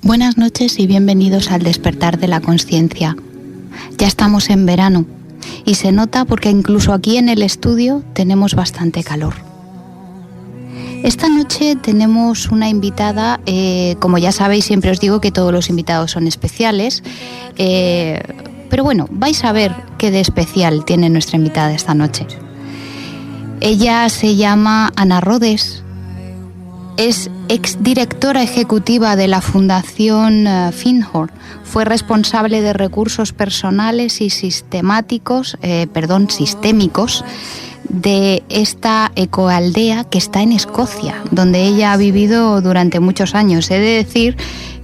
Buenas noches y bienvenidos al despertar de la conciencia. Ya estamos en verano y se nota porque incluso aquí en el estudio tenemos bastante calor. Esta noche tenemos una invitada, como ya sabéis, siempre os digo que todos los invitados son especiales, pero bueno, vais a ver qué de especial tiene nuestra invitada esta noche. Ella se llama Ana Rodes, es exdirectora ejecutiva de la Fundación Findhorn, fue responsable de recursos personales y sistémicos de esta ecoaldea que está en Escocia, donde ella ha vivido durante muchos años. He de decir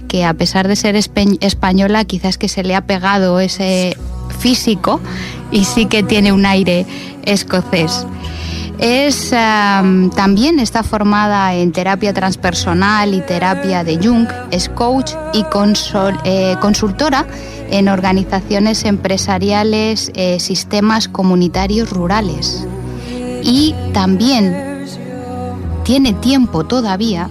que a pesar de ser española, quizás que se le ha pegado ese físico y sí que tiene un aire escocés. También está formada en terapia transpersonal y terapia de Jung, es coach y consultora en organizaciones empresariales, sistemas comunitarios rurales. Y también tiene tiempo todavía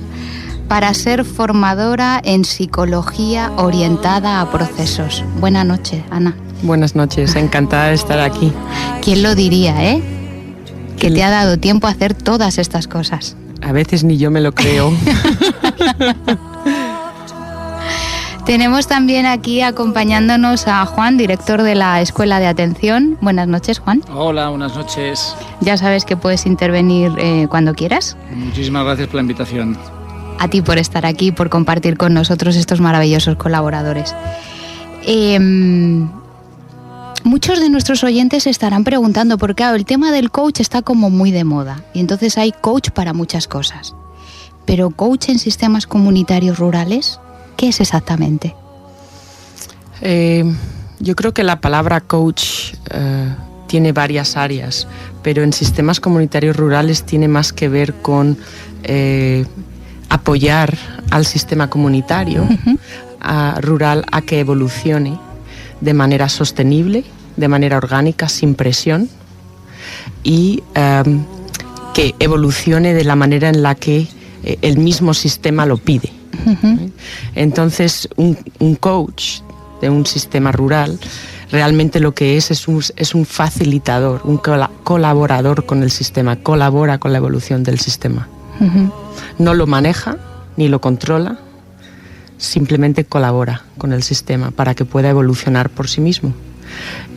para ser formadora en psicología orientada a procesos. Buenas noches, Ana. Buenas noches, encantada de estar aquí. ¿Quién lo diría, que te ha dado tiempo a hacer todas estas cosas? A veces ni yo me lo creo. Tenemos también aquí acompañándonos a Juan, director de la Escuela de Atención. Buenas noches, Juan. Hola, buenas noches. Ya sabes que puedes intervenir cuando quieras. Muchísimas gracias por la invitación. A ti por estar aquí, por compartir con nosotros estos maravillosos colaboradores. Muchos de nuestros oyentes se estarán preguntando, porque claro, el tema del coach está como muy de moda y entonces hay coach para muchas cosas. Pero coach en sistemas comunitarios rurales, ¿qué es exactamente? Yo creo que la palabra coach tiene varias áreas, pero en sistemas comunitarios rurales tiene más que ver con apoyar al sistema comunitario rural a que evolucione de manera sostenible, de manera orgánica, sin presión, y que evolucione de la manera en la que el mismo sistema lo pide. Entonces, un coach de un sistema rural realmente lo que es un facilitador, un colaborador con el sistema, colabora con la evolución del sistema. No lo maneja ni lo controla, simplemente colabora con el sistema para que pueda evolucionar por sí mismo.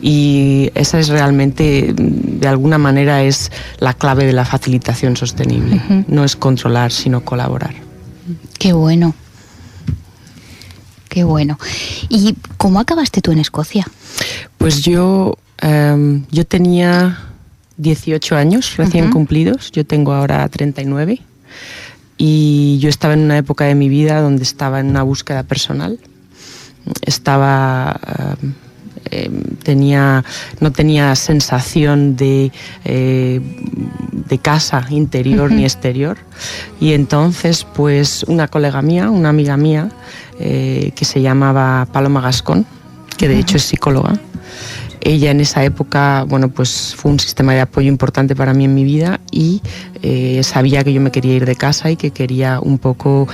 Y esa es realmente, de alguna manera, es la clave de la facilitación sostenible. No es controlar, sino colaborar. Qué bueno. Qué bueno. ¿Y cómo acabaste tú en Escocia? Pues yo tenía 18 años recién cumplidos. Yo tengo ahora 39. Y yo estaba en una época de mi vida donde estaba en una búsqueda personal. No tenía sensación de casa interior ni exterior. Y entonces, pues, una colega mía, una amiga mía, que se llamaba Paloma Gascón, que de hecho es psicóloga. Ella en esa época, bueno, pues fue un sistema de apoyo importante para mí en mi vida y sabía que yo me quería ir de casa y que quería un poco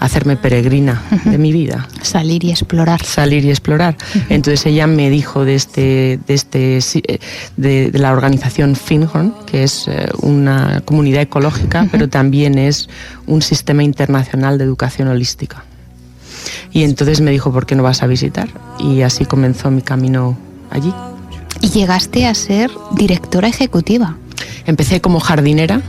hacerme peregrina de mi vida. Salir y explorar. Salir y explorar. Entonces ella me dijo de la organización Findhorn, que es una comunidad ecológica, pero también es un sistema internacional de educación holística. Y entonces me dijo, ¿por qué no vas a visitar? Y así comenzó mi camino allí. Y llegaste a ser directora ejecutiva. Empecé como jardinera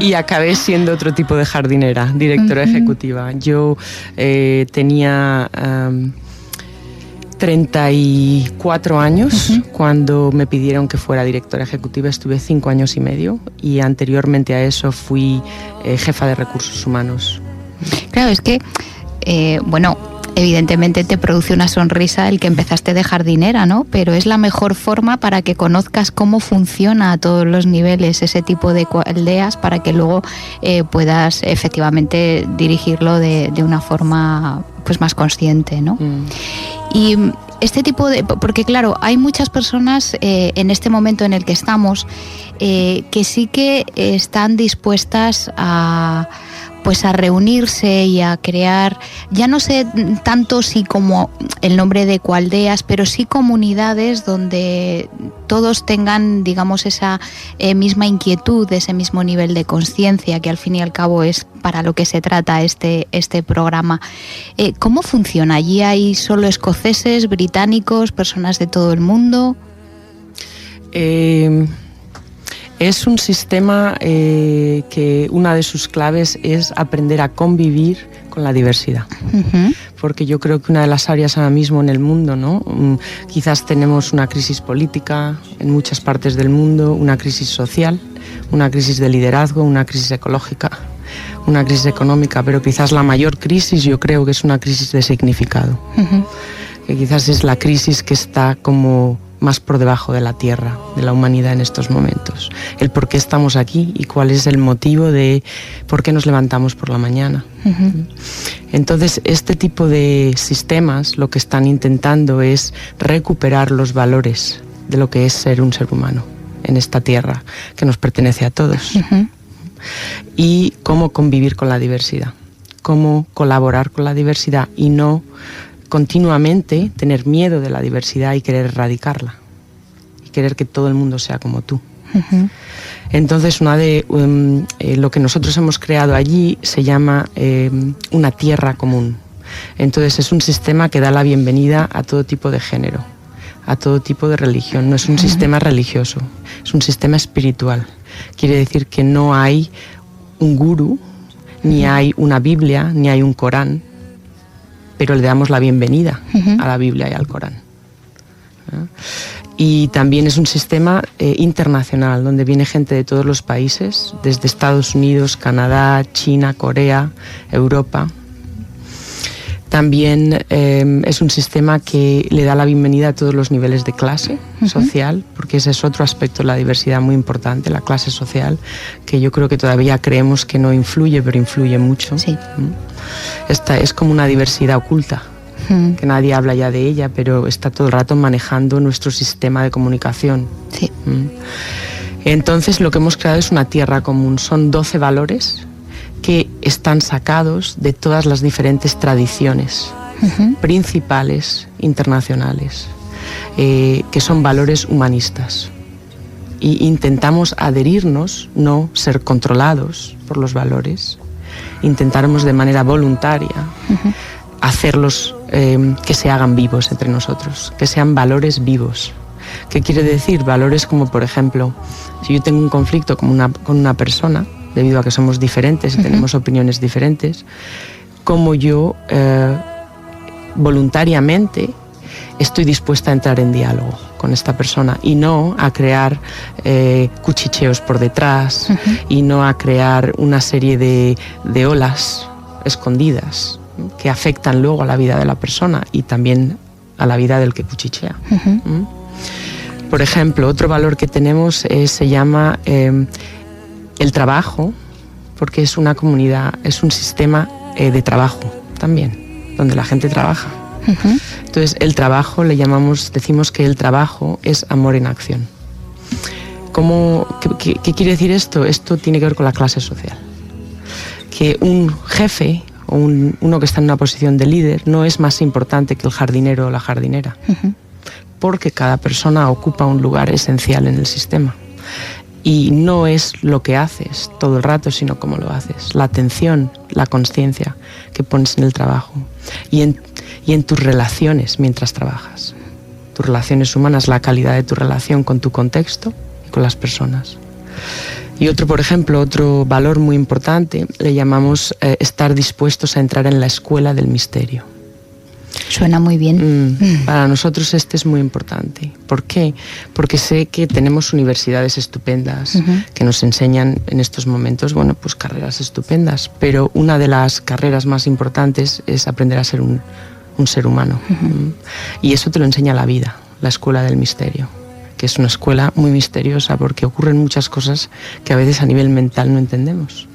y acabé siendo otro tipo de jardinera, directora ejecutiva. Yo tenía 34 años cuando me pidieron que fuera directora ejecutiva. Estuve 5 años y medio y anteriormente a eso fui jefa de recursos humanos. Claro, es que, evidentemente te produce una sonrisa el que empezaste de jardinera, ¿no? Pero es la mejor forma para que conozcas cómo funciona a todos los niveles ese tipo de aldeas para que luego puedas efectivamente dirigirlo de una forma pues más consciente, ¿no? Y este tipo de... Porque claro, hay muchas personas en este momento en el que estamos que sí que están dispuestas a pues a reunirse y a crear, ya no sé tanto si como el nombre de ecoaldeas, pero sí comunidades donde todos tengan, digamos, esa misma inquietud, ese mismo nivel de conciencia, que al fin y al cabo es para lo que se trata este programa. ¿Cómo funciona? ¿Allí hay solo escoceses, británicos, personas de todo el mundo? Es un sistema que una de sus claves es aprender a convivir con la diversidad. Uh-huh. Porque yo creo que una de las áreas ahora mismo en el mundo, ¿no? Quizás tenemos una crisis política en muchas partes del mundo, una crisis social, una crisis de liderazgo, una crisis ecológica, una crisis económica, pero quizás la mayor crisis yo creo que es una crisis de significado. Uh-huh. Que quizás es la crisis que está como más por debajo de la tierra, de la humanidad en estos momentos. El por qué estamos aquí y cuál es el motivo de por qué nos levantamos por la mañana. Uh-huh. Entonces, este tipo de sistemas lo que están intentando es recuperar los valores de lo que es ser un ser humano en esta tierra que nos pertenece a todos. Uh-huh. Y cómo convivir con la diversidad, cómo colaborar con la diversidad y no continuamente tener miedo de la diversidad y querer erradicarla y querer que todo el mundo sea como tú. Uh-huh. Entonces, lo que nosotros hemos creado allí se llama una tierra común. Entonces, es un sistema que da la bienvenida a todo tipo de género, a todo tipo de religión. No es un uh-huh. sistema religioso, es un sistema espiritual. Quiere decir que no hay un gurú, ni uh-huh. hay una Biblia, ni hay un Corán, pero le damos la bienvenida uh-huh. a la Biblia y al Corán. ¿No? Y también es un sistema internacional, donde viene gente de todos los países, desde Estados Unidos, Canadá, China, Corea, Europa. También es un sistema que le da la bienvenida a todos los niveles de clase uh-huh. social, porque ese es otro aspecto de la diversidad muy importante, la clase social, que yo creo que todavía creemos que no influye, pero influye mucho. Sí. Esta es como una diversidad oculta, uh-huh. que nadie habla ya de ella, pero está todo el rato manejando nuestro sistema de comunicación. Sí. Entonces, lo que hemos creado es una tierra común, son 12 valores que están sacados de todas las diferentes tradiciones uh-huh. principales internacionales, que son valores humanistas. Y intentamos adherirnos, no ser controlados por los valores. Intentamos de manera voluntaria uh-huh. hacerlos que se hagan vivos entre nosotros, que sean valores vivos. ¿Qué quiere decir? Valores como, por ejemplo, si yo tengo un conflicto con una persona, debido a que somos diferentes y uh-huh. tenemos opiniones diferentes, como yo voluntariamente estoy dispuesta a entrar en diálogo con esta persona y no a crear cuchicheos por detrás uh-huh. y no a crear una serie de olas escondidas que afectan luego a la vida de la persona y también a la vida del que cuchichea. Uh-huh. Por ejemplo, otro valor que tenemos se llama el trabajo, porque es una comunidad, es un sistema de trabajo también, donde la gente trabaja. Uh-huh. Entonces, el trabajo decimos que el trabajo es amor en acción. ¿Qué quiere decir esto? Esto tiene que ver con la clase social. Que un jefe o uno que está en una posición de líder no es más importante que el jardinero o la jardinera, uh-huh. porque cada persona ocupa un lugar esencial en el sistema. Y no es lo que haces todo el rato, sino cómo lo haces. La atención, la consciencia que pones en el trabajo y en tus relaciones mientras trabajas. Tus relaciones humanas, la calidad de tu relación con tu contexto y con las personas. Y por ejemplo, otro valor muy importante le llamamos estar dispuestos a entrar en la escuela del misterio. Suena muy bien. Para nosotros este es muy importante. ¿Por qué? Porque sé que tenemos universidades estupendas uh-huh. que nos enseñan en estos momentos, pues carreras estupendas, pero una de las carreras más importantes es aprender a ser un ser humano. Uh-huh. Y eso te lo enseña la vida, la escuela del misterio, que es una escuela muy misteriosa porque ocurren muchas cosas que a veces a nivel mental no entendemos.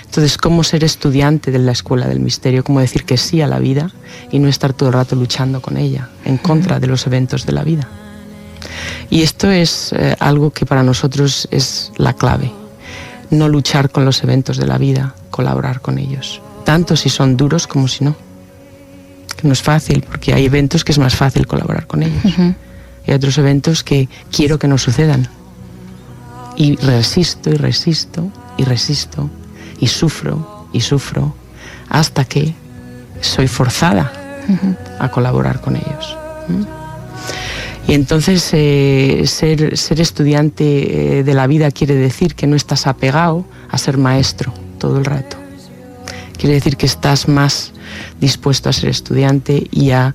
Entonces, ¿cómo ser estudiante de la escuela del misterio? ¿Cómo decir que sí a la vida y no estar todo el rato luchando con ella, en contra de los eventos de la vida? Y esto es algo que para nosotros es la clave. no luchar con los eventos de la vida, colaborar con ellos, tanto si son duros como si no. Que no es fácil, porque hay eventos que es más fácil colaborar con ellos. Y hay otros eventos que quiero que no sucedan. Y resisto, y resisto, y resisto, y sufro, hasta que soy forzada a colaborar con ellos. Y entonces ser estudiante de la vida quiere decir que no estás apegado a ser maestro todo el rato. Quiere decir que estás más dispuesto a ser estudiante y a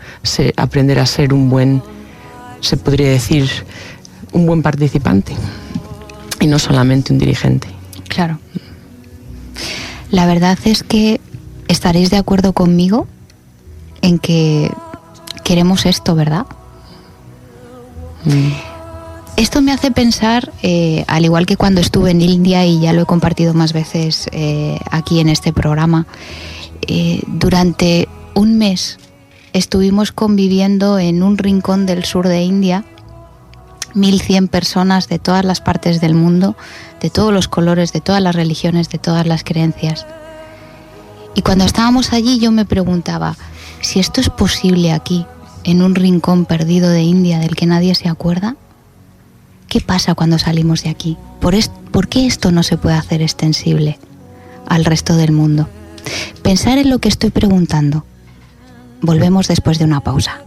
aprender a ser un buen, se podría decir, un buen participante y no solamente un dirigente. Claro. La verdad es que estaréis de acuerdo conmigo en que queremos esto, ¿verdad? Esto me hace pensar, al igual que cuando estuve en India, y ya lo he compartido más veces aquí en este programa, durante un mes estuvimos conviviendo en un rincón del sur de India, 1.100 personas de todas las partes del mundo, de todos los colores, de todas las religiones, de todas las creencias. Y cuando estábamos allí yo me preguntaba, si esto es posible aquí, en un rincón perdido de India del que nadie se acuerda, ¿qué pasa cuando salimos de aquí? ¿Por qué esto no se puede hacer extensible al resto del mundo? Pensar en lo que estoy preguntando. Volvemos después de una pausa.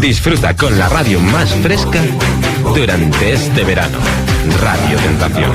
Disfruta con la radio más fresca durante este verano. Radio Tentación.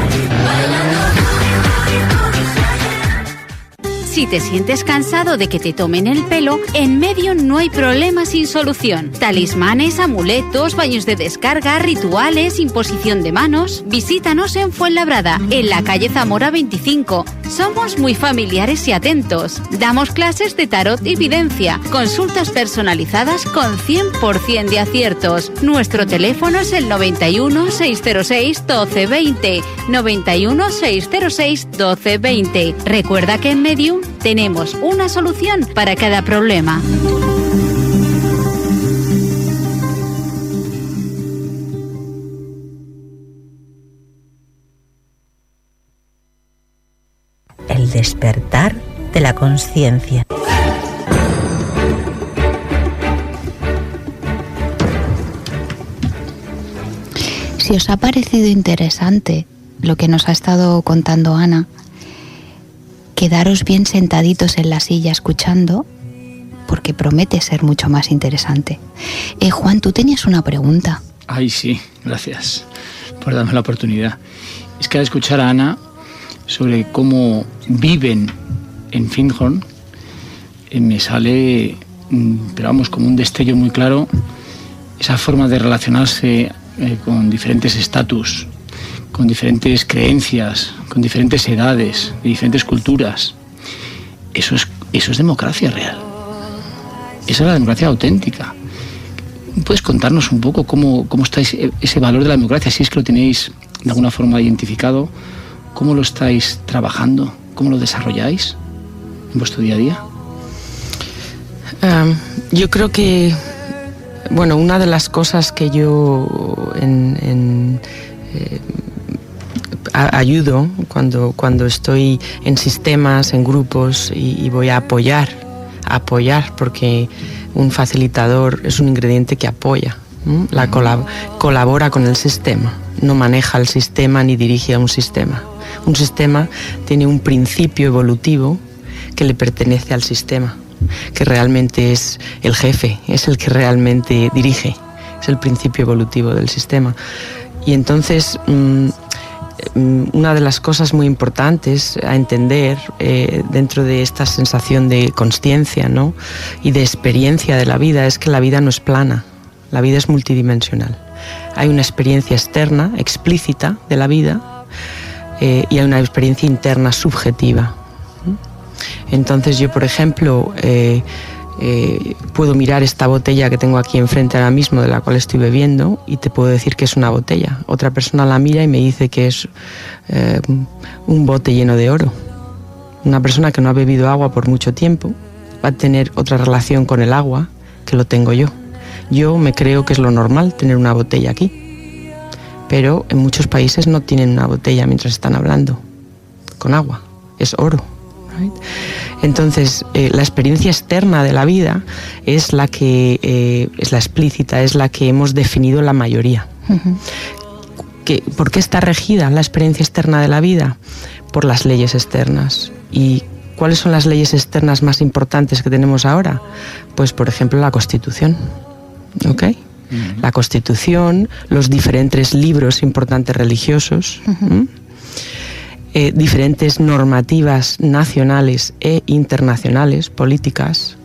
Si te sientes cansado de que te tomen el pelo, en Medium no hay problema sin solución. Talismanes, amuletos, baños de descarga, rituales, imposición de manos. Visítanos en Fuenlabrada, en la calle Zamora 25. Somos muy familiares y atentos. Damos clases de tarot y videncia, consultas personalizadas con 100% de aciertos. Nuestro teléfono es el 91 606 1220. 91 606 1220. Recuerda que en Medium tenemos una solución para cada problema. El despertar de la conciencia. Si os ha parecido interesante lo que nos ha estado contando Ana, quedaros bien sentaditos en la silla escuchando, porque promete ser mucho más interesante. Juan, tú tenías una pregunta. Ay, sí, gracias por darme la oportunidad. Es que al escuchar a Ana sobre cómo viven en Findhorn, me sale, pero vamos, como un destello muy claro, esa forma de relacionarse con diferentes estatus, con diferentes creencias, con diferentes edades, de diferentes culturas. Eso es democracia real. Esa es la democracia auténtica. ¿Puedes contarnos un poco cómo está ese valor de la democracia? Si es que lo tenéis de alguna forma identificado, ¿cómo lo estáis trabajando? ¿Cómo lo desarrolláis en vuestro día a día? Yo creo que, bueno, una de las cosas que yo ayudo cuando estoy en sistemas, en grupos y voy a apoyar, porque un facilitador es un ingrediente que apoya, colabora con el sistema, no maneja el sistema ni dirige a un sistema. Un sistema tiene un principio evolutivo que le pertenece al sistema, que realmente es el jefe, es el que realmente dirige, es el principio evolutivo del sistema. Y entonces una de las cosas muy importantes a entender dentro de esta sensación de consciencia, ¿no?, y de experiencia de la vida es que la vida no es plana, la vida es multidimensional. Hay una experiencia externa, explícita de la vida, y hay una experiencia interna subjetiva. Entonces yo, por ejemplo, puedo mirar esta botella que tengo aquí enfrente ahora mismo, de la cual estoy bebiendo, y te puedo decir que es una botella. Otra persona la mira y me dice que es un bote lleno de oro. Una persona que no ha bebido agua por mucho tiempo va a tener otra relación con el agua que lo tengo yo. Yo me creo que es lo normal tener una botella aquí, pero en muchos países no tienen una botella mientras están hablando con agua, es oro. Right? Entonces, la experiencia externa de la vida es la que es la explícita, es la que hemos definido la mayoría. Uh-huh. ¿Por qué está regida la experiencia externa de la vida? Por las leyes externas. ¿Y cuáles son las leyes externas más importantes que tenemos ahora? Pues, por ejemplo, la Constitución. ¿Ok? Uh-huh. La Constitución, los diferentes libros importantes religiosos, uh-huh. Diferentes normativas nacionales e internacionales, políticas,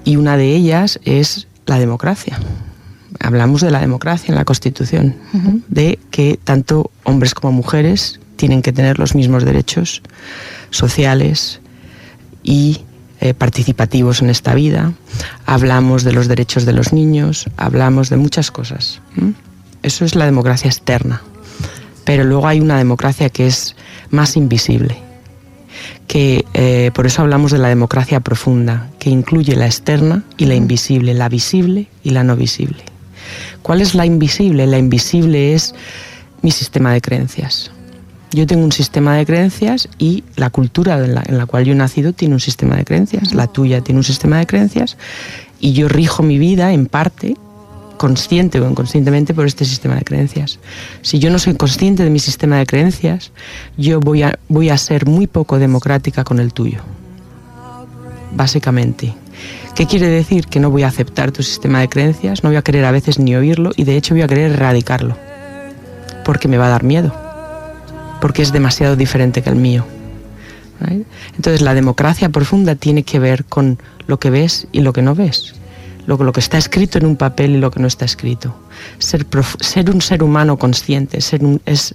y una de ellas es la democracia. Hablamos de la democracia en la Constitución, uh-huh. de que tanto hombres como mujeres tienen que tener los mismos derechos sociales y participativos en esta vida. Hablamos de los derechos de los niños, hablamos de muchas cosas. Eso es la democracia externa. Pero luego hay una democracia que es más invisible, que por eso hablamos de la democracia profunda, que incluye la externa y la invisible, la visible y la no visible. ¿Cuál es la invisible? La invisible es mi sistema de creencias. Yo tengo un sistema de creencias y la cultura en la cual yo he nacido tiene un sistema de creencias, la tuya tiene un sistema de creencias, y yo rijo mi vida en parte, consciente o inconscientemente, por este sistema de creencias. Si yo no soy consciente de mi sistema de creencias, yo voy a ser muy poco democrática con el tuyo, básicamente. ¿Qué quiere decir? Que no voy a aceptar tu sistema de creencias, no voy a querer a veces ni oírlo, y de hecho voy a querer erradicarlo, porque me va a dar miedo, porque es demasiado diferente que el mío. ¿Right? Entonces, la democracia profunda tiene que ver con lo que ves y lo que no ves, lo que está escrito en un papel y lo que no está escrito. Ser un ser humano consciente es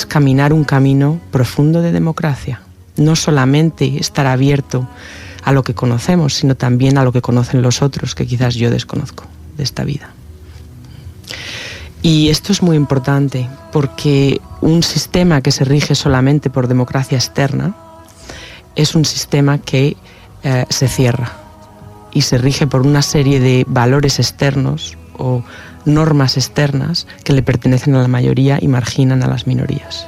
caminar un camino profundo de democracia. No solamente estar abierto a lo que conocemos, sino también a lo que conocen los otros, que quizás yo desconozco de esta vida. Y esto es muy importante, porque un sistema que se rige solamente por democracia externa es un sistema que se cierra y se rige por una serie de valores externos o normas externas que le pertenecen a la mayoría y marginan a las minorías.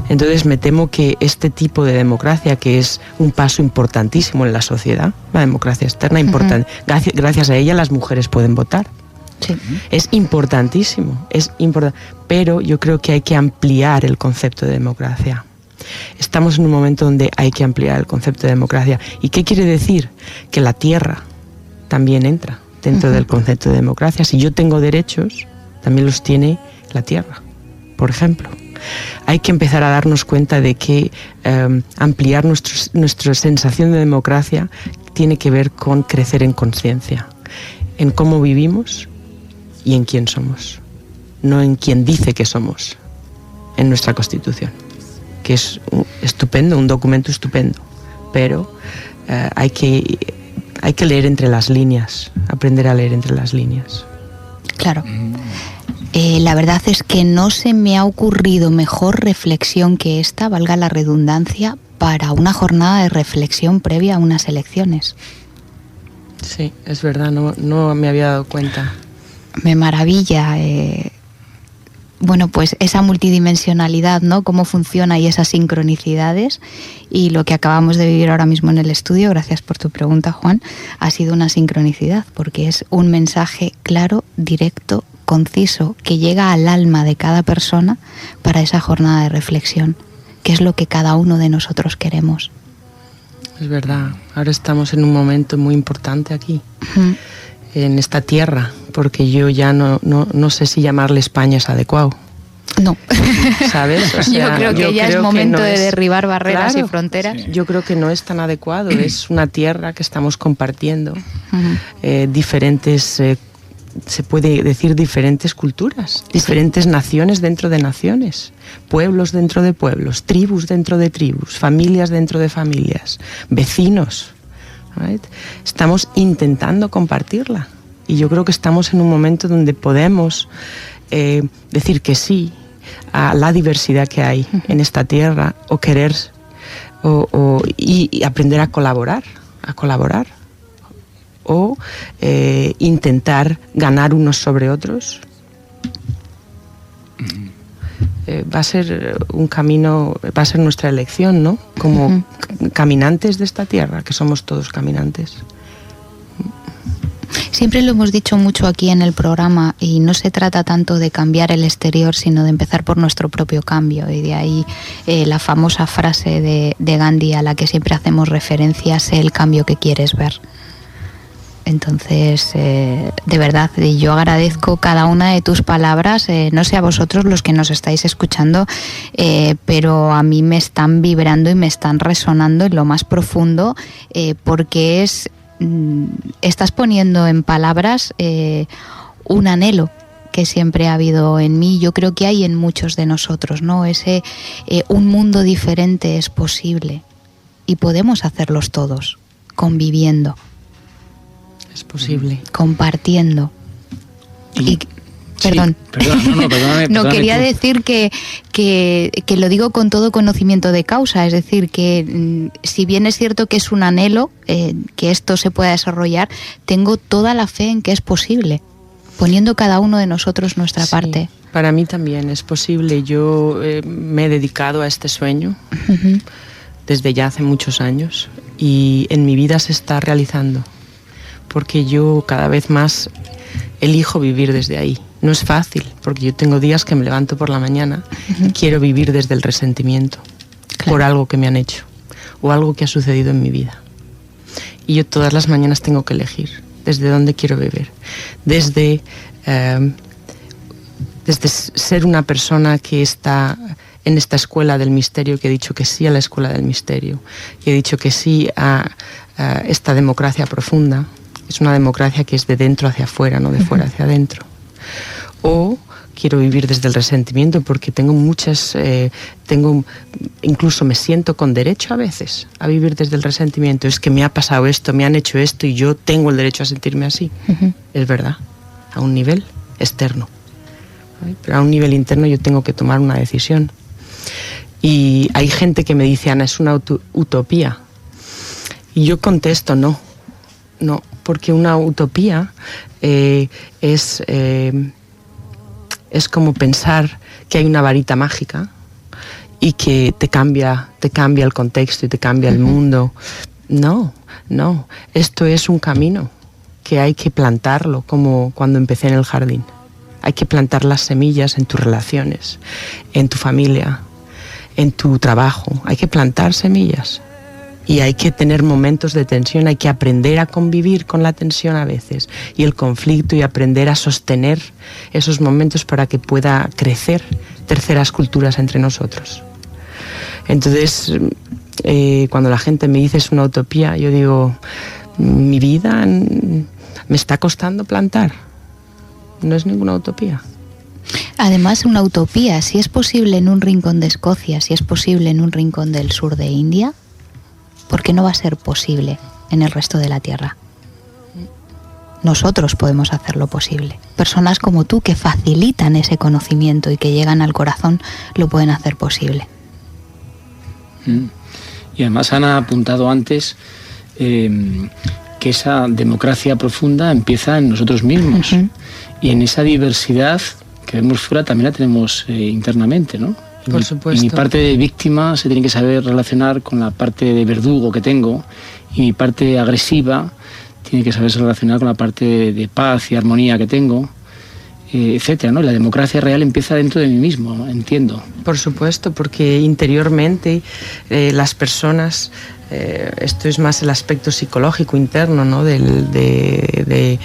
Entonces me temo que este tipo de democracia, que es un paso importantísimo en la sociedad, la democracia externa, importante, gracias a ella las mujeres pueden votar. Sí. Es importantísimo, pero yo creo que hay que ampliar el concepto de democracia. Estamos en un momento donde hay que ampliar el concepto de democracia. ¿Y qué quiere decir? Que la tierra también entra dentro del concepto de democracia. Si yo tengo derechos, también los tiene la tierra, por ejemplo. Hay que empezar a darnos cuenta de que ampliar nuestra sensación de democracia tiene que ver con crecer en conciencia, en cómo vivimos y en quién somos, no en quién dice que somos, en nuestra Constitución, que es estupendo, un documento estupendo, pero hay que leer entre las líneas, aprender a leer entre las líneas. Claro. La verdad es que no se me ha ocurrido mejor reflexión que esta, valga la redundancia, para una jornada de reflexión previa a unas elecciones. Sí, es verdad, no me había dado cuenta. Me maravilla, bueno, pues esa multidimensionalidad, ¿no? Cómo funciona y esas sincronicidades, y lo que acabamos de vivir ahora mismo en el estudio, gracias por tu pregunta, Juan, ha sido una sincronicidad, porque es un mensaje claro, directo, conciso, que llega al alma de cada persona para esa jornada de reflexión, que es lo que cada uno de nosotros queremos. Es verdad, ahora estamos en un momento muy importante aquí, en esta tierra, porque yo ya no sé si llamarle España es adecuado. No. ¿Sabes? O sea, yo creo que ya es momento de derribar barreras y fronteras. Sí. Yo creo que no es tan adecuado, es una tierra que estamos compartiendo, diferentes se puede decir diferentes culturas, diferentes naciones dentro de naciones, pueblos dentro de pueblos, tribus dentro de tribus, familias dentro de familias, vecinos. Right? Estamos intentando compartirla, y yo creo que estamos en un momento donde podemos decir que sí a la diversidad que hay en esta tierra, o querer y aprender a colaborar o intentar ganar unos sobre otros. Va a ser un camino, va a ser nuestra elección, ¿no? Como caminantes de esta tierra, que somos todos caminantes. Siempre lo hemos dicho mucho aquí en el programa, y no se trata tanto de cambiar el exterior, sino de empezar por nuestro propio cambio, y de ahí la famosa frase de Gandhi a la que siempre hacemos referencia: sé el cambio que quieres ver. Entonces, de verdad, yo agradezco cada una de tus palabras, no sé a vosotros los que nos estáis escuchando, pero a mí me están vibrando y me están resonando en lo más profundo, porque estás poniendo en palabras un anhelo que siempre ha habido en mí. Yo creo que hay en muchos de nosotros, ¿no? Un mundo diferente es posible, y podemos hacerlos todos, conviviendo. Es posible. Compartiendo. Perdón. Perdóname. No, quería decir que lo digo con todo conocimiento de causa, es decir, que si bien es cierto que es un anhelo, que esto se pueda desarrollar, tengo toda la fe en que es posible, poniendo cada uno de nosotros nuestra parte. Para mí también es posible. Yo me he dedicado a este sueño desde ya hace muchos años, y en mi vida se está realizando, porque yo cada vez más elijo vivir desde ahí. No es fácil, porque yo tengo días que me levanto por la mañana y quiero vivir desde el resentimiento, por algo que me han hecho o algo que ha sucedido en mi vida. Y yo todas las mañanas tengo que elegir desde dónde quiero vivir. Desde ser una persona que está en esta escuela del misterio, que he dicho que sí a la escuela del misterio, y he dicho que sí a esta democracia profunda. Es una democracia que es de dentro hacia afuera, no de fuera hacia adentro. O quiero vivir desde el resentimiento, porque tengo incluso me siento con derecho a veces a vivir desde el resentimiento. Es que me ha pasado esto, me han hecho esto, y yo tengo el derecho a sentirme así. Es verdad, a un nivel externo. Pero a un nivel interno yo tengo que tomar una decisión. Y hay gente que me dice: Ana, es una utopía. Y yo contesto: no, porque una utopía es como pensar que hay una varita mágica y que te cambia el contexto y te cambia el mundo. No, esto es un camino que hay que plantarlo, como cuando empecé en el jardín. Hay que plantar las semillas en tus relaciones, en tu familia, en tu trabajo. Hay que plantar semillas. Y hay que tener momentos de tensión, hay que aprender a convivir con la tensión a veces y el conflicto, y aprender a sostener esos momentos para que pueda crecer terceras culturas entre nosotros. Entonces, cuando la gente me dice es una utopía, yo digo: mi vida me está costando plantar. No es ninguna utopía. Además, una utopía, si es posible en un rincón de Escocia, si es posible en un rincón del sur de India, ¿por qué no va a ser posible en el resto de la Tierra? Nosotros podemos hacerlo posible. Personas como tú, que facilitan ese conocimiento y que llegan al corazón, lo pueden hacer posible. Y además Ana ha apuntado antes que esa democracia profunda empieza en nosotros mismos. Y en esa diversidad que vemos fuera también la tenemos internamente, ¿no? Por supuesto. Y mi parte de víctima se tiene que saber relacionar con la parte de verdugo que tengo, y mi parte agresiva tiene que saberse relacionar con la parte de paz y armonía que tengo, etcétera, ¿no? La democracia real empieza dentro de mí mismo, entiendo. Por supuesto, porque interiormente las personas, esto es más el aspecto psicológico interno, ¿no? de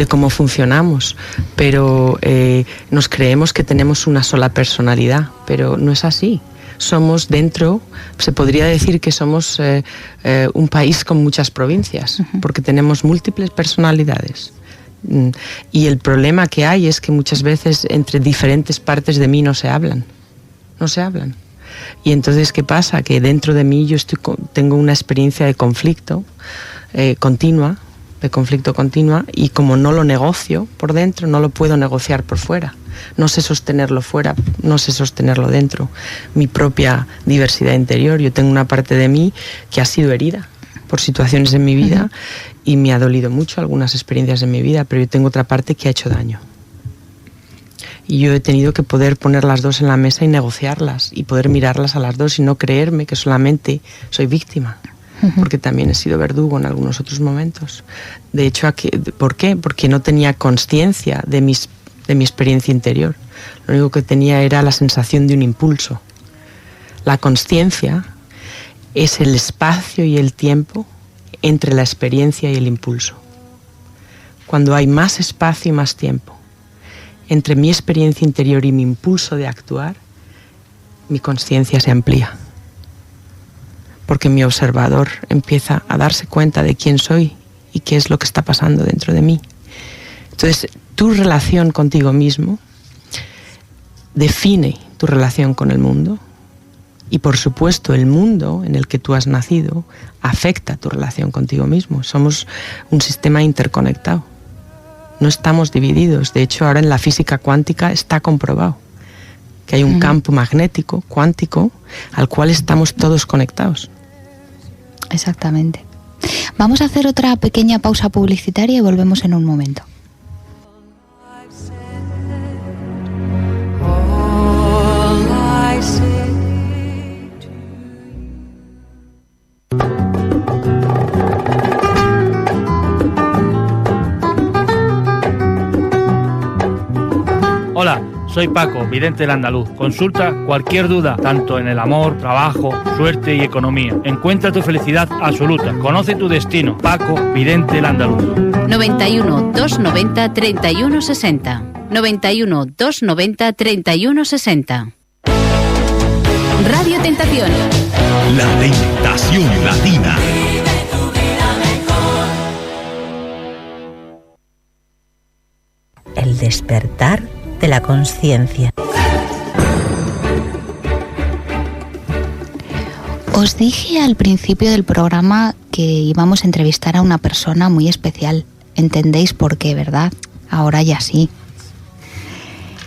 cómo funcionamos, pero nos creemos que tenemos una sola personalidad, pero no es así. Somos dentro, se podría decir que somos un país con muchas provincias, porque tenemos múltiples personalidades. Y el problema que hay es que muchas veces entre diferentes partes de mí no se hablan. Y entonces, ¿qué pasa? Que dentro de mí yo tengo una experiencia de conflicto continua, y como no lo negocio por dentro, no lo puedo negociar por fuera. No sé sostenerlo fuera, no sé sostenerlo dentro. Mi propia diversidad interior. Yo tengo una parte de mí que ha sido herida por situaciones en mi vida y me ha dolido mucho algunas experiencias en mi vida, pero yo tengo otra parte que ha hecho daño. Y yo he tenido que poder poner las dos en la mesa y negociarlas y poder mirarlas a las dos y no creerme que solamente soy víctima, porque también he sido verdugo en algunos otros momentos. De hecho, ¿por qué? Porque no tenía consciencia de mi experiencia interior. Lo único que tenía era la sensación de un impulso. La consciencia es el espacio y el tiempo entre la experiencia y el impulso. Cuando hay más espacio y más tiempo entre mi experiencia interior y mi impulso de actuar, mi consciencia se amplía. Porque mi observador empieza a darse cuenta de quién soy y qué es lo que está pasando dentro de mí. Entonces, tu relación contigo mismo define tu relación con el mundo y, por supuesto, el mundo en el que tú has nacido afecta tu relación contigo mismo. Somos un sistema interconectado. No estamos divididos. De hecho, ahora en la física cuántica está comprobado que hay un campo magnético, cuántico, al cual estamos todos conectados. Exactamente. Vamos a hacer otra pequeña pausa publicitaria y volvemos en un momento. Hola, soy Paco, vidente del andaluz. Consulta cualquier duda, tanto en el amor, trabajo, suerte y economía. Encuentra tu felicidad absoluta. Conoce tu destino. Paco, vidente del andaluz. 91 290 31 60. 91 290 31 60. Radio Tentación. La tentación latina. El despertar de la conciencia. Os dije al principio del programa que íbamos a entrevistar a una persona muy especial. ¿Entendéis por qué, verdad? Ahora ya sí.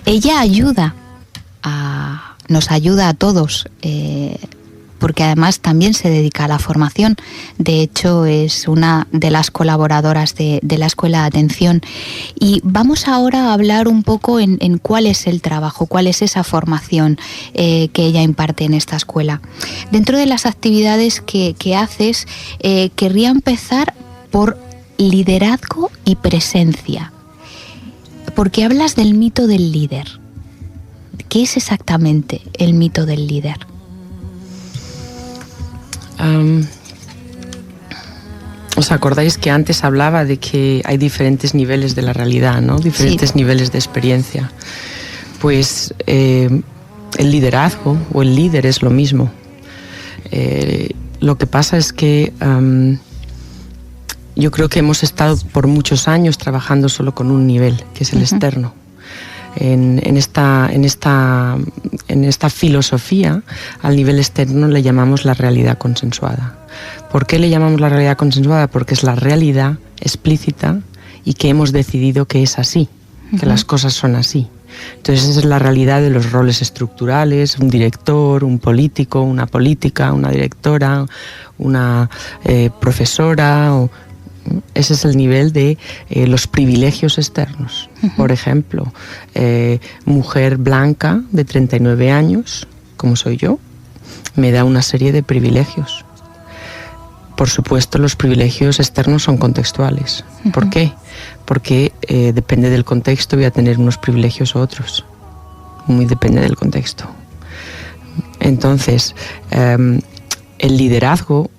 Ella nos ayuda a todos, porque además también se dedica a la formación. De hecho, es una de las colaboradoras de la Escuela de Atención. Y vamos ahora a hablar un poco en cuál es el trabajo, cuál es esa formación que ella imparte en esta escuela. Dentro de las actividades que haces, querría empezar por liderazgo y presencia. Porque hablas del mito del líder. ¿Qué es exactamente el mito del líder? ¿Os acordáis que antes hablaba de que hay diferentes niveles de la realidad, ¿no? Diferentes niveles de experiencia. Pues el liderazgo o el líder es lo mismo. Lo que pasa es que yo creo que hemos estado por muchos años trabajando solo con un nivel, que es el externo. En esta filosofía, al nivel externo le llamamos la realidad consensuada. ¿Por qué le llamamos la realidad consensuada? Porque es la realidad explícita y que hemos decidido que es así, que las cosas son así. Entonces esa es la realidad de los roles estructurales, un director, un político, una política, una directora, una profesora. Ese es el nivel de los privilegios externos. Por ejemplo, mujer blanca de 39 años, como soy yo, me da una serie de privilegios. Por supuesto, los privilegios externos son contextuales. ¿Por qué? Porque depende del contexto, voy a tener unos privilegios u otros. Muy depende del contexto. Entonces, el liderazgo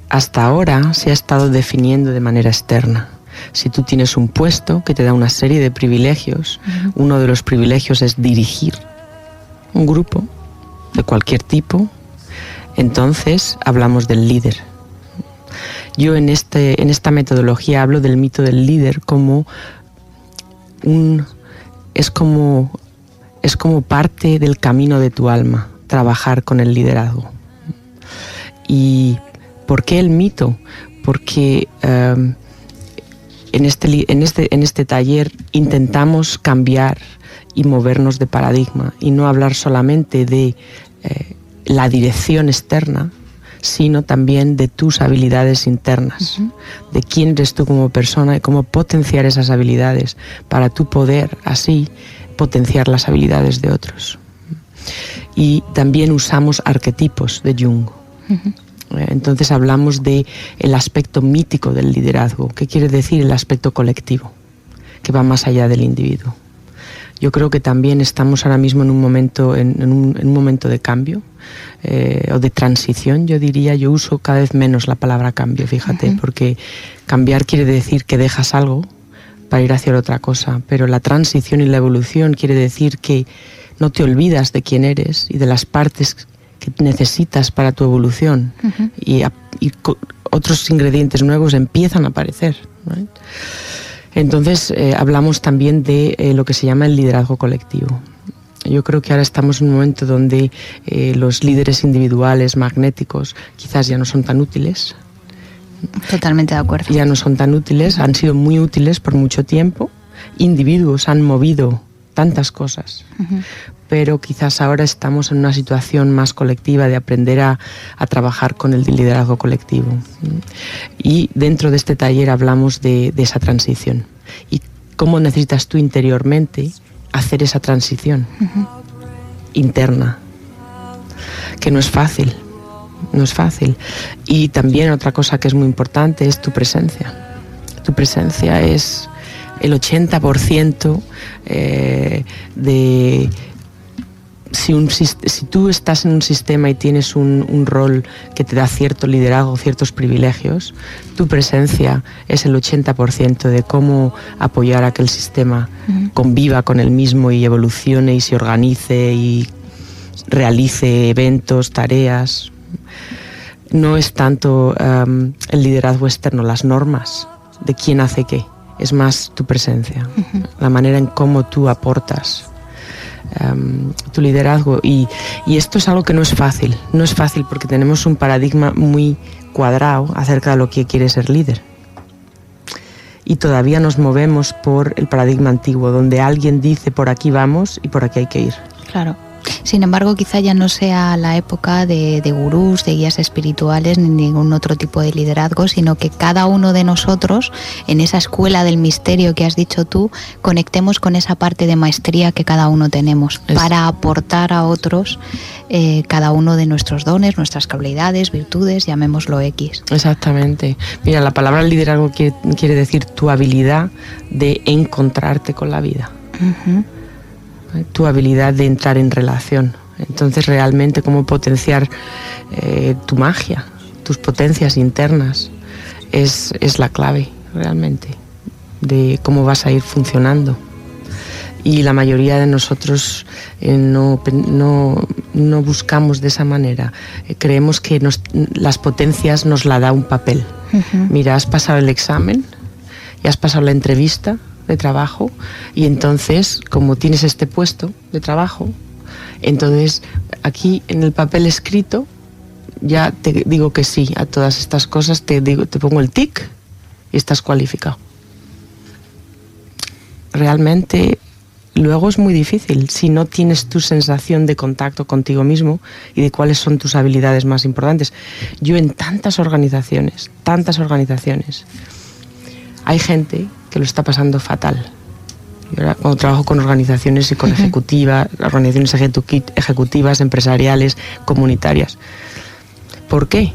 hasta ahora se ha estado definiendo de manera externa. Si tú tienes un puesto que te da una serie de privilegios, uno de los privilegios es dirigir un grupo de cualquier tipo, entonces hablamos del líder. Yo en esta metodología hablo del mito del líder como es como parte del camino de tu alma, trabajar con el liderazgo. Y ¿por qué el mito? Porque en este taller intentamos cambiar y movernos de paradigma y no hablar solamente de la dirección externa, sino también de tus habilidades internas, de quién eres tú como persona y cómo potenciar esas habilidades para tú poder así potenciar las habilidades de otros. Y también usamos arquetipos de Jung. Entonces hablamos de el aspecto mítico del liderazgo. ¿Qué quiere decir el aspecto colectivo? Que va más allá del individuo. Yo creo que también estamos ahora mismo en un momento, en un momento de cambio o de transición, yo diría. Yo uso cada vez menos la palabra cambio, fíjate, porque cambiar quiere decir que dejas algo para ir hacia otra cosa, pero la transición y la evolución quiere decir que no te olvidas de quién eres y de las partes que necesitas para tu evolución y otros ingredientes nuevos empiezan a aparecer, ¿right? Entonces hablamos también de lo que se llama el liderazgo colectivo. Yo creo que ahora estamos en un momento donde los líderes individuales magnéticos quizás ya no son tan útiles. Totalmente de acuerdo. Ya no son tan útiles, han sido muy útiles por mucho tiempo. Individuos han movido tantas cosas, pero quizás ahora estamos en una situación más colectiva de aprender a trabajar con el liderazgo colectivo. Y dentro de este taller hablamos de esa transición y cómo necesitas tú interiormente hacer esa transición interna, que no es fácil. No es fácil. Y también otra cosa que es muy importante es tu presencia. Tu presencia es el 80% de... Si tú estás en un sistema y tienes un rol que te da cierto liderazgo, ciertos privilegios, tu presencia es el 80% de cómo apoyar a que el sistema conviva con el mismo y evolucione y se organice y realice eventos, tareas. No es tanto el liderazgo externo, las normas de quién hace qué, es más tu presencia, la manera en cómo tú aportas tu liderazgo. Y esto es algo que no es fácil porque tenemos un paradigma muy cuadrado acerca de lo que quiere ser líder. Y todavía nos movemos por el paradigma antiguo, donde alguien dice por aquí vamos y por aquí hay que ir. Claro. Sin embargo, quizá ya no sea la época de gurús, de guías espirituales, ni ningún otro tipo de liderazgo, sino que cada uno de nosotros, en esa escuela del misterio que has dicho tú, conectemos con esa parte de maestría que cada uno tenemos para aportar a otros cada uno de nuestros dones, nuestras cualidades, virtudes, llamémoslo X. Exactamente. Mira, la palabra liderazgo quiere decir tu habilidad de encontrarte con la vida. Tu habilidad de entrar en relación. Entonces realmente cómo potenciar tu magia, tus potencias internas es la clave realmente de cómo vas a ir funcionando. Y la mayoría de nosotros no buscamos de esa manera. Creemos que las potencias nos la da un papel. Mira, has pasado el examen y has pasado la entrevista de trabajo y entonces como tienes este puesto de trabajo, entonces aquí en el papel escrito ya te digo que sí a todas estas cosas, te pongo el tic y estás cualificado. Realmente luego es muy difícil si no tienes tu sensación de contacto contigo mismo y de cuáles son tus habilidades más importantes. Yo en tantas organizaciones hay gente que lo está pasando fatal. Yo ahora, cuando trabajo con organizaciones y con organizaciones ejecutivas, empresariales, comunitarias. ¿Por qué?